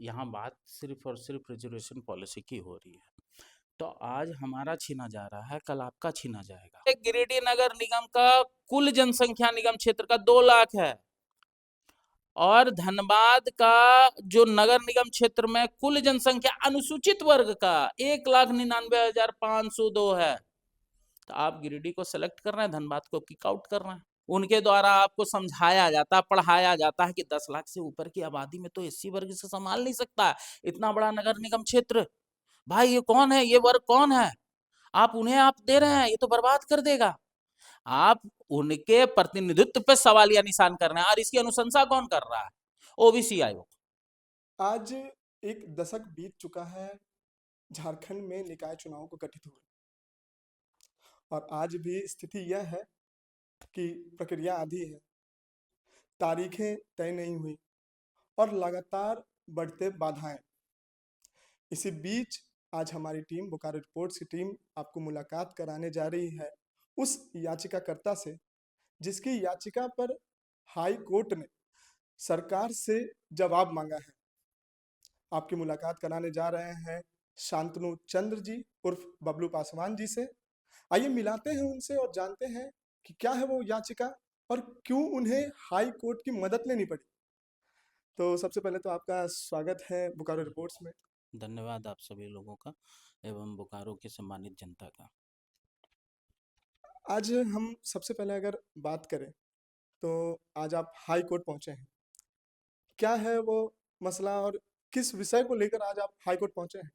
यहाँ बात सिर्फ और सिर्फ रिजर्वेशन पॉलिसी की हो रही है। तो आज हमारा छीना जा रहा है, कल आपका छीना जाएगा। गिरिडीह नगर निगम का कुल जनसंख्या निगम क्षेत्र का 2 लाख है और धनबाद का जो नगर निगम क्षेत्र में कुल जनसंख्या अनुसूचित वर्ग का 1,99,502 है। तो आप गिरिडीह को सेलेक्ट कर रहे हैं, धनबाद को किक आउट कर रहे हैं। उनके द्वारा आपको समझाया जाता, पढ़ाया जाता है कि 10 लाख से ऊपर की आबादी में तो एससी वर्ग से संभाल नहीं सकता इतना बड़ा नगर निगम क्षेत्र। भाई ये कौन है, ये वर्ग कौन है, आप उन्हें आप दे रहे हैं, ये तो बर्बाद कर देगा। आप उनके प्रतिनिधित्व पे सवालिया निशान कर रहे हैं और इसकी अनुशंसा कौन कर रहा है? ओबीसी आयोग। आज एक दशक बीत चुका है झारखंड में निकाय चुनाव को गठित हुए और आज भी स्थिति यह है कि प्रक्रिया आधी है, तारीखें तय नहीं हुई और लगातार बढ़ते बाधाएं। इसी बीच आज हमारी टीम बोकारो रिपोर्ट्स की टीम आपको मुलाकात कराने जा रही है उस याचिकाकर्ता से जिसकी याचिका पर हाई कोर्ट ने सरकार से जवाब मांगा है। आपकी मुलाकात कराने जा रहे हैं शांतनु चंद्र जी उर्फ बबलू पासवान जी से। आइए मिलाते हैं उनसे और जानते हैं कि क्या है वो याचिका और क्यों उन्हें हाई कोर्ट की मदद लेनी पड़ी। तो सबसे पहले तो आपका स्वागत है बोकारो रिपोर्ट्स में। धन्यवाद आप सभी लोगों का एवं बोकारो की सम्मानित जनता का। आज हम सबसे पहले अगर बात करें तो आज आप हाई कोर्ट पहुंचे हैं, क्या है वो मसला और किस विषय को लेकर आज आप हाई कोर्ट पहुंचे हैं?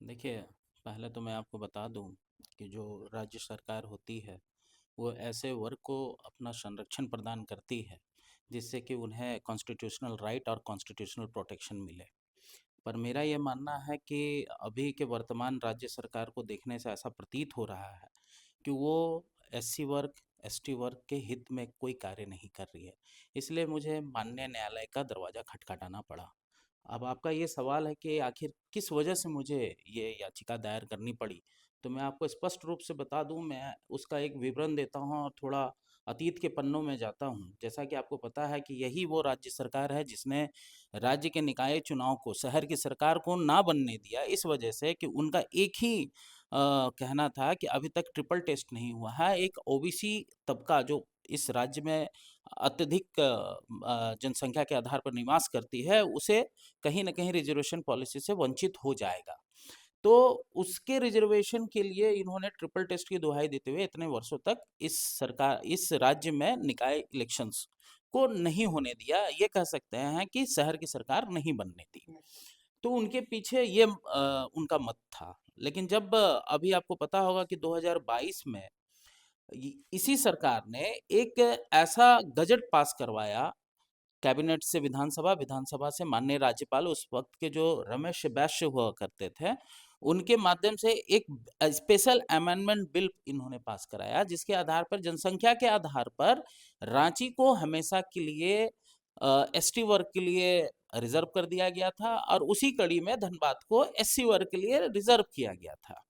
देखिए, पहले तो मैं आपको बता दूं कि जो राज्य सरकार होती है वो ऐसे वर्ग को अपना संरक्षण प्रदान करती है जिससे कि उन्हें कॉन्स्टिट्यूशनल राइट और कॉन्स्टिट्यूशनल प्रोटेक्शन मिले। पर मेरा ये मानना है कि अभी के वर्तमान राज्य सरकार को देखने से ऐसा प्रतीत हो रहा है कि वो एससी वर्ग, एसटी वर्ग के हित में कोई कार्य नहीं कर रही है। इसलिए मुझे माननीय न्यायालय का दरवाज़ा खटखटाना पड़ा। अब आपका ये सवाल है कि आखिर किस वजह से मुझे ये याचिका दायर करनी पड़ी, तो मैं आपको स्पष्ट रूप से बता दूं, मैं उसका एक विवरण देता हूं और थोड़ा अतीत के पन्नों में जाता हूं। जैसा कि आपको पता है कि यही वो राज्य सरकार है जिसने राज्य के निकाय चुनाव को शहर की सरकार को ना बनने दिया, इस वजह से कि उनका एक ही कहना था कि अभी तक ट्रिपल टेस्ट नहीं हुआ है। एक ओबीसी तबका जो इस राज्य में अत्यधिक जनसंख्या के आधार पर निवास करती है, उसे कहीं न कहीं रिजर्वेशन पॉलिसी से वंचित हो जाएगा। तो उसके रिजर्वेशन के लिए इन्होंने ट्रिपल टेस्ट की दुहाई देते हुए इतने वर्षों तक इस राज्य में निकाय इलेक्शंस को नहीं होने दिया। ये कह सकते हैं कि शहर की सरकार नहीं बनने दी। तो उनके पीछे ये उनका मत था। लेकिन जब अभी आपको पता होगा कि 2022 में इसी सरकार ने एक ऐसा गजट पास करवाया कैबिनेट से विधानसभा, विधानसभा से माननीय राज्यपाल उस वक्त के जो रमेश बैस हुआ करते थे, उनके माध्यम से एक स्पेशल अमेंडमेंट बिल इन्होंने पास कराया जिसके आधार पर जनसंख्या के आधार पर रांची को हमेशा के लिए एसटी वर्ग के लिए रिजर्व कर दिया गया था और उसी कड़ी में धनबाद को एससी वर्ग के लिए रिजर्व किया गया था।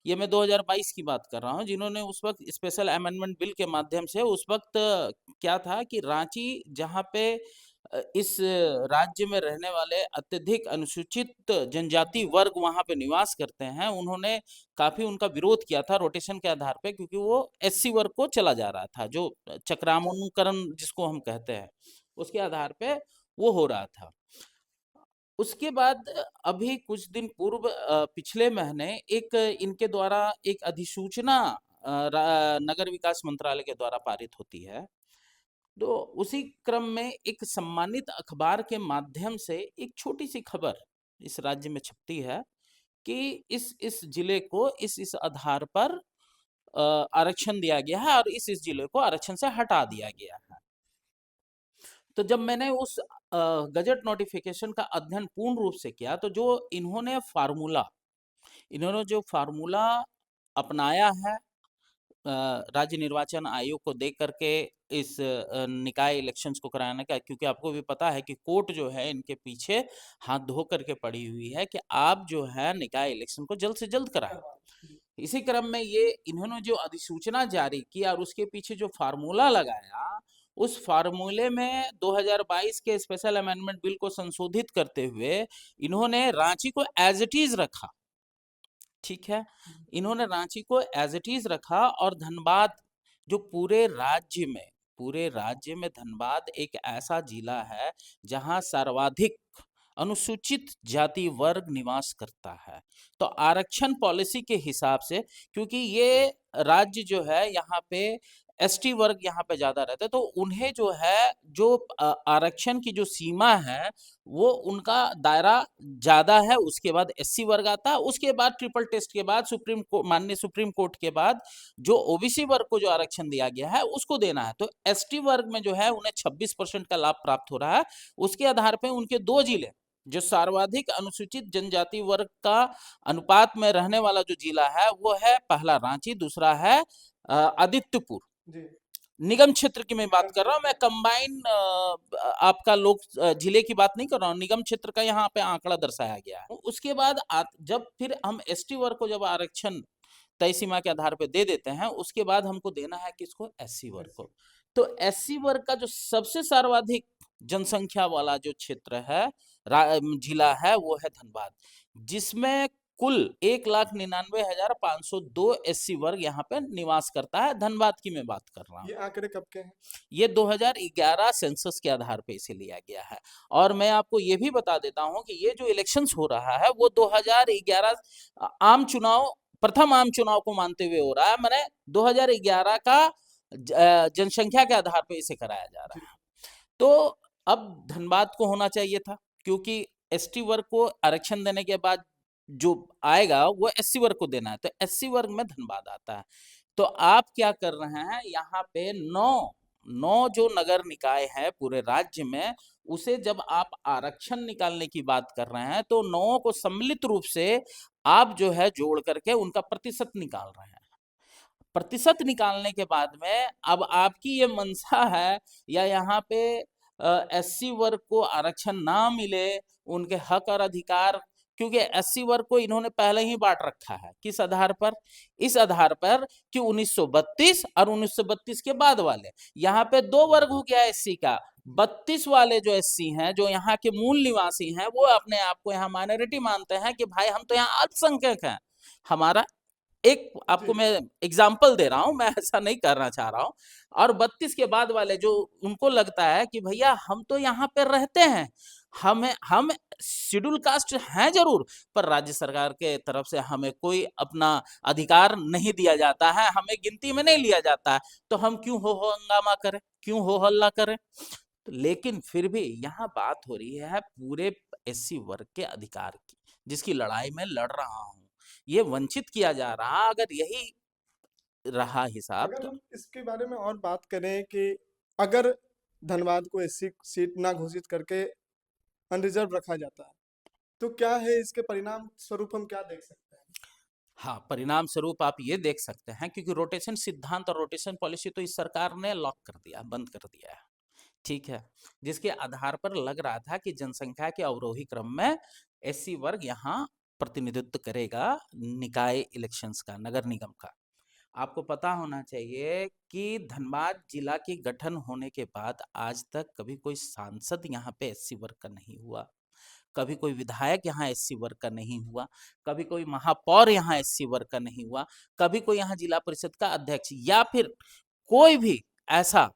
ये मैं 2022 की बात कर रहा हूँ, जिन्होंने उस वक्त स्पेशल अमेंडमेंट बिल के माध्यम से उस वक्त क्या था कि रांची जहाँ पे इस राज्य में रहने वाले अत्यधिक अनुसूचित जनजाति वर्ग वहाँ पे निवास करते हैं, उन्होंने काफी उनका विरोध किया था रोटेशन के आधार पे, क्योंकि वो एससी वर्ग को चला जा रहा था, जो चक्रामूकरण जिसको हम कहते हैं, उसके आधार पे वो हो रहा था। उसके बाद अभी कुछ दिन पूर्व पिछले महीने एक इनके द्वारा एक अधिसूचना नगर विकास मंत्रालय के द्वारा पारित होती है। तो उसी क्रम में एक सम्मानित अखबार के माध्यम से एक छोटी सी खबर इस राज्य में छपती है कि इस जिले को इस आधार पर आरक्षण दिया गया है और इस जिले को आरक्षण से हटा दिया गया है। तो जब मैंने उस गजट नोटिफिकेशन का अध्ययन पूर्ण रूप से किया, तो जो इन्होंने जो फार्मूला अपनाया है राज्य निर्वाचन आयोग को देख करके इस निकाय इलेक्शंस को कराने का, क्योंकि आपको भी पता है कि कोर्ट जो है इनके पीछे हाथ धो करके पड़ी हुई है कि आप जो है निकाय इलेक्शन को जल्द से जल्द कराएं। इसी क्रम में ये इन्होंने जो अधिसूचना जारी की और उसके पीछे जो फार्मूला लगाया, उस फार्मूले में 2022 के स्पेशल अमेंडमेंट बिल को संशोधित करते हुए इन्होंने रांची को एज इट इज रखा। ठीक है, इन्होंने रांची को एज इट इज रखा और धनबाद जो पूरे राज्य में धनबाद एक ऐसा जिला है जहां सर्वाधिक अनुसूचित जाति वर्ग निवास करता है। तो आरक्षण पॉलिसी के हिसाब से, क्योंकि ये राज्य जो है यहाँ पे एसटी वर्ग यहाँ पे ज्यादा रहते हैं, तो उन्हें जो है जो आरक्षण की जो सीमा है वो उनका दायरा ज्यादा है। उसके बाद एससी वर्ग आता है, उसके बाद ट्रिपल टेस्ट के बाद माननीय सुप्रीम कोर्ट के बाद जो ओबीसी वर्ग को जो आरक्षण दिया गया है उसको देना है। तो एसटी वर्ग में जो है उन्हें 26% का लाभ प्राप्त हो रहा है। उसके आधार पर उनके दो जिले जो सर्वाधिक अनुसूचित जनजाति वर्ग का अनुपात में रहने वाला जो जिला है वो है पहला रांची, दूसरा है आदित्यपुर। जी। निगम क्षेत्र की मैं बात कर रहा हूँ, मैं कंबाइन आपका लोक जिले की बात नहीं कर रहा हूँ, निगम क्षेत्र का यहाँ पे आंकड़ा दर्शाया गया है। उसके बाद जब फिर हम एसटी वर्ग को जब आरक्षण तय सीमा के आधार पे दे देते हैं, उसके बाद हमको देना है किसको, एससी वर्ग को। तो एससी वर्ग का जो सबसे सर्वाधिक जनसंख्या वाला जो क्षेत्र है, जिला है, वो है धनबाद, जिसमें कुल 1,99,502 एससी वर्ग यहाँ पे निवास करता है। धनबाद की मैं बात कर रहा हूँ। ये आंकड़े कब के हैं? ये 2011 सेंसस के आधार पे इसे लिया गया है। और मैं आपको ये भी बता देता हूं कि ये जो इलेक्शंस हो रहा है वो 2011 आम चुनाव, प्रथम आम चुनाव को मानते हुए हो रहा है। मैंने 2011 का जनसंख्या के आधार पे इसे कराया जा रहा है। तो अब धनबाद को होना चाहिए था, क्योंकि एसटी वर्ग को आरक्षण देने के बाद जो आएगा वो एससी वर्ग को देना है, तो एससी वर्ग में धनबाद आता है। तो आप क्या कर रहे हैं, यहाँ पे नौ जो नगर निकाय है पूरे राज्य में, उसे जब आप आरक्षण निकालने की बात कर रहे हैं तो नौ को सम्मिलित रूप से आप जो है जोड़ करके उनका प्रतिशत निकाल रहे हैं। प्रतिशत निकालने के बाद में अब आपकी ये मंशा है या यहाँ पे एससी वर्ग को आरक्षण ना मिले, उनके हक और अधिकार, क्योंकि एससी वर्ग को इन्होंने पहले ही बांट रखा है। किस आधार पर? इस आधार पर कि 1932 और 1932 के बाद वाले, यहाँ पे दो वर्ग हो गया एससी का। 32 वाले जो एससी हैं, जो यहाँ के मूल निवासी हैं, वो अपने आप को यहाँ माइनॉरिटी मानते हैं कि भाई हम तो यहाँ अल्पसंख्यक हैं। हमारा एक आपको मैं एग्जाम्पल दे रहा हूं, मैं ऐसा नहीं करना चाह रहा हूं। और 32 के बाद वाले जो उनको लगता है कि भैया हम तो यहाँ पे रहते हैं, हम शेड्यूल कास्ट हैं जरूर, पर राज्य सरकार के तरफ से हमें कोई अपना अधिकार नहीं दिया जाता है, हमें गिनती में नहीं लिया जाता है, तो हम क्यों हो हंगामा करें, क्यों हो हल्ला करें। लेकिन फिर भी यहाँ बात हो रही है पूरे एससी वर्ग के अधिकार की, जिसकी लड़ाई में लड़ रहा हूं। ये वंचित किया जा रहा, अगर यही रहा हिसाब अगर तो। हम इसके बारे में और बात करें कि अगर धनबाद को एससी सीट ना घोषित करके अनरिजर्व रखा जाता है, तो क्या है इसके परिणाम स्वरूप हम क्या देख सकते हैं? हाँ, परिणाम स्वरूप आप ये देख सकते हैं, क्योंकि रोटेशन सिद्धांत और रोटेशन पॉलिसी तो इस सरकार ने लॉक कर दिया, बंद कर दिया है। ठीक है, जिसके आधार पर लग रहा था कि जनसंख्या के अवरोही क्रम में एससी वर्ग यहाँ प्रतिनिधित्व करेगा निकाय इलेक्शंस का, नगर निगम का। आपको पता होना चाहिए कि धनबाद जिला के गठन होने के बाद आज तक कभी कोई सांसद यहाँ पे एससी वर्ग का नहीं हुआ, कभी कोई विधायक यहाँ एससी वर्ग का नहीं हुआ, कभी कोई महापौर यहाँ एससी वर्ग का नहीं हुआ, कभी कोई यहाँ जिला परिषद का अध्यक्ष या फिर कोई भी ऐसा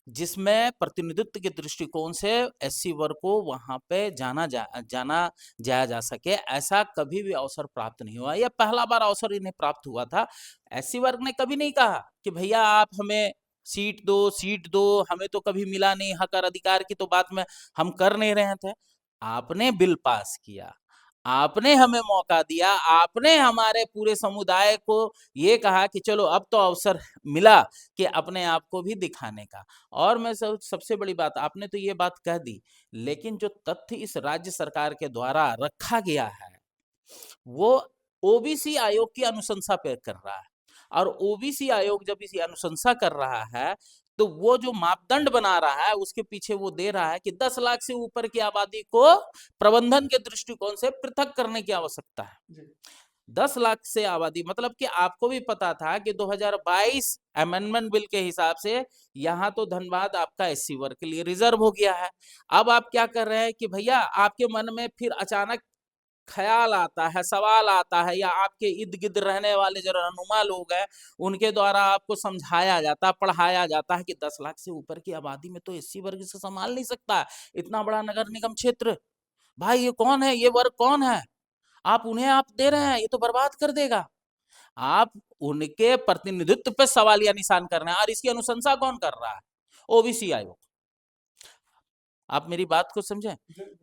जिसमें प्रतिनिधित्व के दृष्टिकोण से एससी वर्ग को वहां पे जाना जाया जा सके, ऐसा कभी भी अवसर प्राप्त नहीं हुआ। यह पहला बार अवसर इन्हें प्राप्त हुआ था। एससी वर्ग ने कभी नहीं कहा कि भैया आप हमें सीट दो, हमें तो कभी मिला नहीं, हक और अधिकार की तो बात में हम कर नहीं रहे थे। आपने बिल पास किया, आपने हमें मौका दिया, आपने हमारे पूरे समुदाय को ये कहा कि चलो अब तो अवसर मिला कि अपने आप को भी दिखाने का। और मैं सबसे बड़ी बात, आपने तो ये बात कह दी, लेकिन जो तथ्य इस राज्य सरकार के द्वारा रखा गया है वो ओबीसी आयोग की अनुशंसा पे कर रहा है। और ओबीसी आयोग जब इसी अनुशंसा कर रहा है तो वो जो मापदंड बना रहा है उसके पीछे वो दे रहा है कि 10 लाख से ऊपर की आबादी को प्रबंधन के दृष्टिकोण से पृथक करने की आवश्यकता है। 10 लाख से आबादी, मतलब कि आपको भी पता था कि 2022 अमेंडमेंट बिल के हिसाब से यहाँ तो धनबाद आपका एससी वर्ग के लिए रिजर्व हो गया है। अब आप क्या कर रहे हैं कि भैया आपके मन में फिर अचानक ख्याल आता है, सवाल आता है, या आपके इर्द गिर्द रहने वाले जो रहनुमा लोग हैं उनके द्वारा आपको समझाया जाता है, पढ़ाया जाता है कि 10 लाख से ऊपर की आबादी में तो एससी वर्ग से संभाल नहीं सकता इतना बड़ा नगर निगम क्षेत्र। भाई ये कौन है, ये वर्ग कौन है, आप उन्हें आप दे रहे हैं, ये तो बर्बाद कर देगा। आप उनके प्रतिनिधित्व पे सवालिया निशान कर रहे हैं, और इसकी अनुशंसा कौन कर रहा है? ओबीसी आयोग। आप मेरी बात को समझें,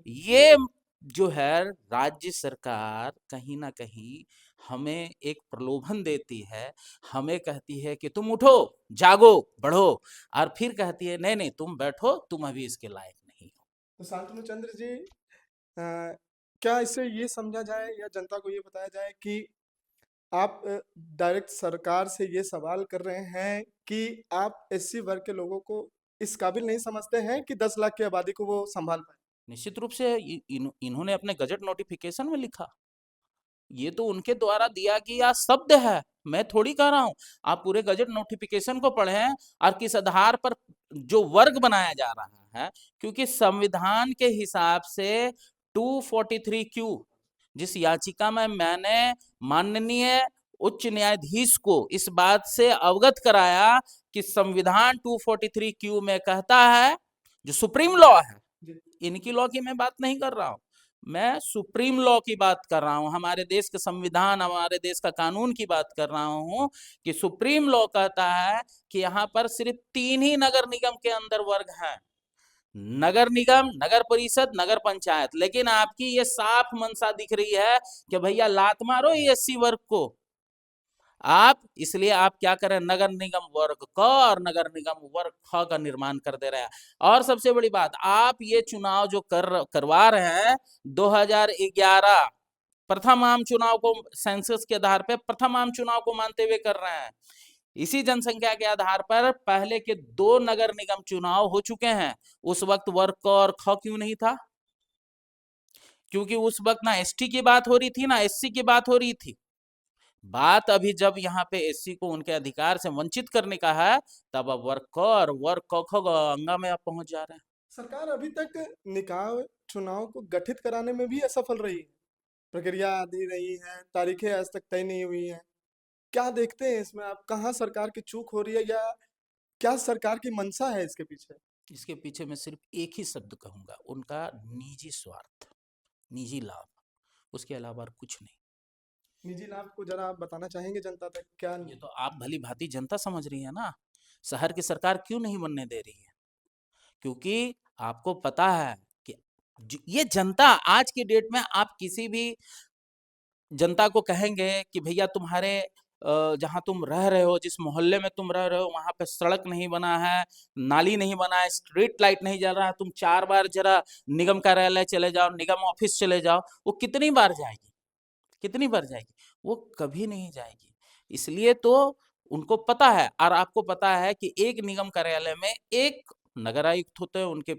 ये जो है राज्य सरकार कहीं ना कहीं हमें एक प्रलोभन देती है, हमें कहती है कि तुम उठो, जागो, बढ़ो, और फिर कहती है नहीं नहीं तुम बैठो, तुम अभी इसके लायक नहीं हो। तो शांतनु चंद्र जी, क्या इससे ये समझा जाए या जनता को ये बताया जाए कि आप डायरेक्ट सरकार से ये सवाल कर रहे हैं कि आप एससी वर्ग के लोगों को इस काबिल नहीं समझते हैं कि 10 लाख की आबादी को वो संभाल पाए? निश्चित रूप से इन्होंने अपने गजट नोटिफिकेशन में लिखा, ये तो उनके द्वारा दिया गया शब्द है, मैं थोड़ी कह रहा हूं। आप पूरे गजट नोटिफिकेशन को पढ़ें और किस आधार पर जो वर्ग बनाया जा रहा है, क्योंकि संविधान के हिसाब से 243 क्यू, जिस याचिका में मैंने माननीय उच्च न्यायाधीश को इस बात से अवगत कराया कि संविधान 243 क्यू में कहता है, जो सुप्रीम लॉ है, इनकी लॉ की मैं बात नहीं कर रहा हूं, मैं सुप्रीम लॉ की बात कर रहा हूं, हमारे देश के संविधान, हमारे देश का कानून की बात कर रहा हूं, कि सुप्रीम लॉ कहता है कि यहाँ पर सिर्फ 3 ही नगर निगम के अंदर वर्ग हैं, नगर निगम, नगर परिषद, नगर पंचायत। लेकिन आपकी ये साफ मंशा दिख रही है कि भैया लात मारो ये एससी वर्ग को। आप इसलिए आप क्या करें, नगर निगम वर्ग क और नगर निगम वर्ग ख का निर्माण कर दे रहे हैं। और सबसे बड़ी बात, आप ये चुनाव जो करवा रहे हैं 2011 प्रथम आम चुनाव को, सेंसस के आधार पर प्रथम आम चुनाव को मानते हुए कर रहे हैं। इसी जनसंख्या के आधार पर पहले के 2 नगर निगम चुनाव हो चुके हैं, उस वक्त वर्ग क और ख क्यों नहीं था? क्योंकि उस वक्त ना एसटी की बात हो रही थी ना एससी की बात हो रही थी। बात अभी जब यहाँ पे एससी को उनके अधिकार से वंचित करने का है, तब अब वर्ग क और वर्ग क ख अंगा में आप पहुंच जा रहे हैं। सरकार अभी तक निकाय चुनाव को गठित कराने में भी असफल रही है, प्रक्रिया आधी रही है, तारीखें आज तक तय नहीं हुई हैं। क्या देखते हैं इसमें आप, कहाँ सरकार की चूक हो रही है या क्या सरकार की मंशा है इसके पीछे? इसके पीछे मैं सिर्फ एक ही शब्द कहूंगा, उनका निजी स्वार्थ, निजी लाभ, उसके अलावा और कुछ नहीं। निजी लाभ को जरा आप बताना चाहेंगे जनता तक क्या? ये तो आप भली भांति जनता समझ रही है ना। शहर की सरकार क्यों नहीं बनने दे रही है? क्योंकि आपको पता है कि ये जनता आज की डेट में, आप किसी भी जनता को कहेंगे कि भैया तुम्हारे जहाँ तुम रह रहे हो, जिस मोहल्ले में तुम रह रहे हो, वहां पे सड़क नहीं बना है, नाली नहीं बना है, स्ट्रीट लाइट नहीं जल रहा है, तुम 4 बार जरा निगम कार्यालय चले जाओ, निगम ऑफिस चले जाओ, वो कितनी बार जाएगी? कितनी बार जाएगी? वो कभी नहीं जाएगी। इसलिए तो उनको पता है, और आपको पता है कि एक निगम कार्यालय में एक नगर आयुक्त होते हैं, उनके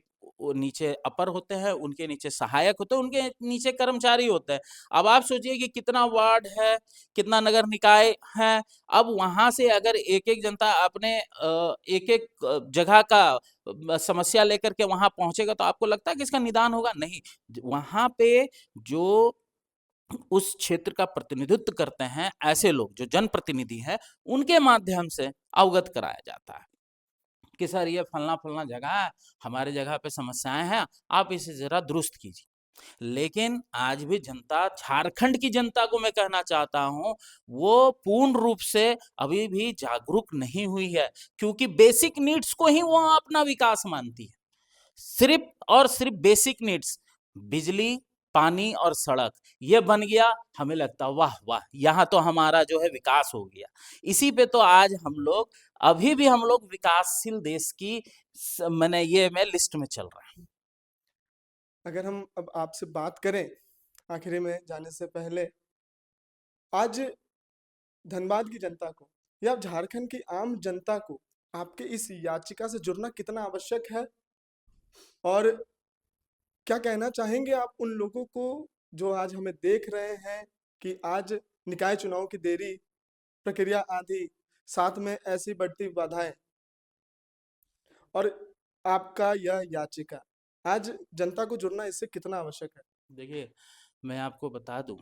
नीचे अपर होते हैं, उनके नीचे सहायक होते हैं, उनके नीचे कर्मचारी होते हैं। अब आप सोचिए कि कितना वार्ड है, कितना नगर निकाय है। अब वहां से अगर एक एक जनता अपने एक एक जगह का समस्या लेकर के वहां पहुंचेगा, तो आपको लगता है कि इसका निदान होगा? नहीं। वहां पे जो उस क्षेत्र का प्रतिनिधित्व करते हैं, ऐसे लोग जो जनप्रतिनिधि हैं, उनके माध्यम से अवगत कराया जाता है कि सर ये फलना फलना जगह है, हमारे जगह पे समस्याएं हैं, आप इसे जरा दुरुस्त कीजिए। लेकिन आज भी जनता, झारखंड की जनता को मैं कहना चाहता हूं, वो पूर्ण रूप से अभी भी जागरूक नहीं हुई है, क्योंकि बेसिक नीड्स को ही वो अपना विकास मानती है। सिर्फ और सिर्फ बेसिक नीड्स, बिजली, पानी और सड़क, ये बन गया, हमें लगता वाह वाह, यहाँ तो हमारा जो है विकास हो गया। इसी पे तो आज हम लोग, अभी भी हम लोग विकासशील देश की मैंने ये में लिस्ट में चल रहा है। अगर हम अब आपसे बात करें आखिरी में जाने से पहले, आज धनबाद की जनता को या झारखंड की आम जनता को आपके इस याचिका से जुड़ना कितना आवश्यक है, और क्या कहना चाहेंगे आप उन लोगों को जो आज हमें देख रहे हैं कि आज निकाय चुनाव की देरी, प्रक्रिया आदि, साथ में ऐसी बढ़ती बाधाएं और आपका यह याचिका, आज जनता को जुड़ना इससे कितना आवश्यक है? देखिए, मैं आपको बता दूं,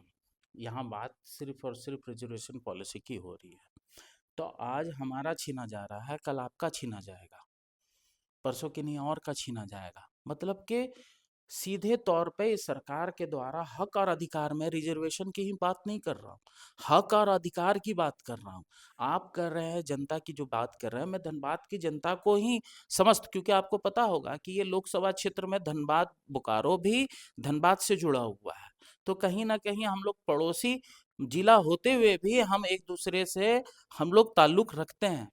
यहाँ बात सिर्फ और सिर्फ रिजर्वेशन पॉलिसी की हो रही है। तो आज हमारा छीना जा रहा है, कल आपका छीना जाएगा, परसों किन्हीं और का छीना जाएगा। मतलब कि सीधे तौर पे इस सरकार के द्वारा हक और अधिकार, में रिजर्वेशन की ही बात नहीं कर रहा हूँ, हक और अधिकार की बात कर रहा हूँ। आप कर रहे हैं जनता की, जो बात कर रहे हैं, मैं धनबाद की जनता को ही समस्त, क्योंकि आपको पता होगा कि ये लोकसभा क्षेत्र में धनबाद, बोकारो भी धनबाद से जुड़ा हुआ है। तो कहीं ना कहीं हम लोग पड़ोसी जिला होते हुए भी हम एक दूसरे से हम लोग ताल्लुक रखते हैं।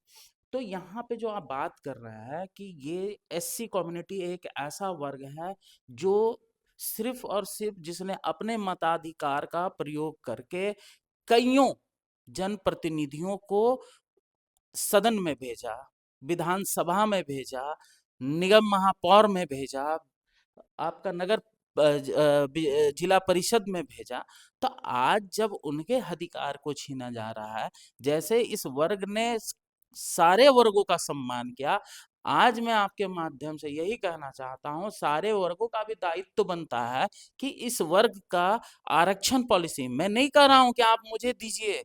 तो यहाँ पे जो आप बात कर रहे हैं कि ये एससी कम्युनिटी एक ऐसा वर्ग है जो सिर्फ और सिर्फ जिसने अपने मताधिकार का प्रयोग करके कईयों जनप्रतिनिधियों को सदन में भेजा, विधानसभा में भेजा, निगम महापौर में भेजा, आपका नगर जिला परिषद में भेजा। तो आज जब उनके अधिकार को छीना जा रहा है, जैसे इस वर्ग ने सारे वर्गों का सम्मान किया, आज मैं आपके माध्यम से यही कहना चाहता हूं, सारे वर्गों का भी दायित्व बनता है कि इस वर्ग का आरक्षण पॉलिसी, मैं नहीं कह रहा हूं कि आप मुझे दीजिए,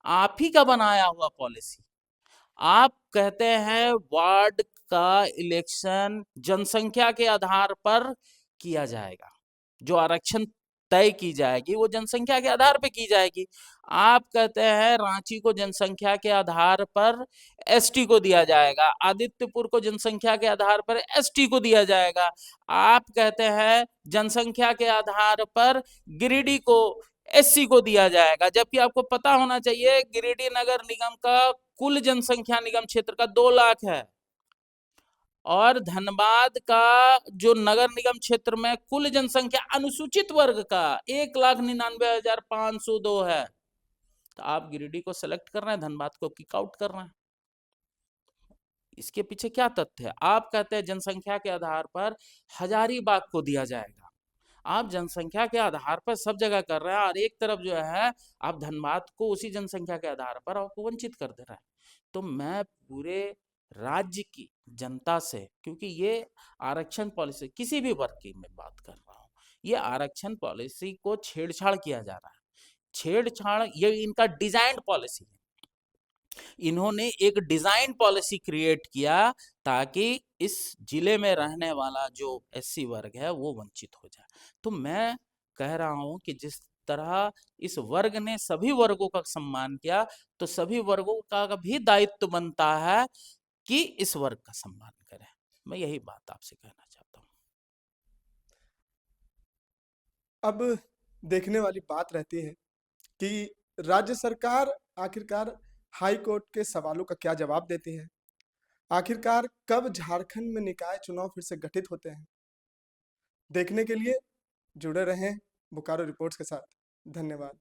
आप ही का बनाया हुआ पॉलिसी। आप कहते हैं वार्ड का इलेक्शन जनसंख्या के आधार पर किया जाएगा, जो आरक्षण तय की जाएगी वो जनसंख्या के आधार पर की जाएगी। आप कहते हैं रांची को जनसंख्या के आधार पर एसटी को दिया जाएगा, आदित्यपुर को जनसंख्या के आधार पर एसटी को दिया जाएगा। आप कहते हैं जनसंख्या के आधार पर गिरिडीह को एससी को दिया जाएगा, जबकि आपको पता होना चाहिए गिरिडीह नगर निगम का कुल जनसंख्या निगम क्षेत्र का 2 लाख है, और धनबाद का जो नगर निगम क्षेत्र में कुल जनसंख्या अनुसूचित वर्ग का 1,99,502 है। तो आप गिरिडीह को सेलेक्ट कर रहे हैं, धनबाद को किक आउट कर रहे हैं। इसके पीछे क्या तथ्य है? आप कहते हैं जनसंख्या के आधार पर हजारीबाग को दिया जाएगा, आप जनसंख्या के आधार पर सब जगह कर रहे हैं, और एक तरफ जो है आप धनबाद को उसी जनसंख्या के आधार पर आपको वंचित कर दे रहे हैं। तो मैं पूरे राज्य की जनता से, क्योंकि ये आरक्षण पॉलिसी किसी भी वर्ग की मैं बात कर रहा हूँ, ये आरक्षण पॉलिसी को छेड़छाड़ किया जा रहा है। छेड़छाड़, ये इनका डिजाइन पॉलिसी है, इन्होंने एक डिजाइन पॉलिसी क्रिएट किया ताकि इस जिले में रहने वाला जो एससी वर्ग है वो वंचित हो जाए। तो मैं कह रहा हूं कि जिस तरह इस वर्ग ने सभी वर्गों का सम्मान किया, तो सभी वर्गों का भी दायित्व बनता है कि इस वर्ग का सम्मान करें। मैं यही बात आपसे कहना चाहता हूं। अब देखने वाली बात रहती है कि राज्य सरकार आखिरकार हाई कोर्ट के सवालों का क्या जवाब देती है। आखिरकार कब झारखंड में निकाय चुनाव फिर से गठित होते हैं? देखने के लिए जुड़े रहें बोकारो रिपोर्ट्स के साथ। धन्यवाद।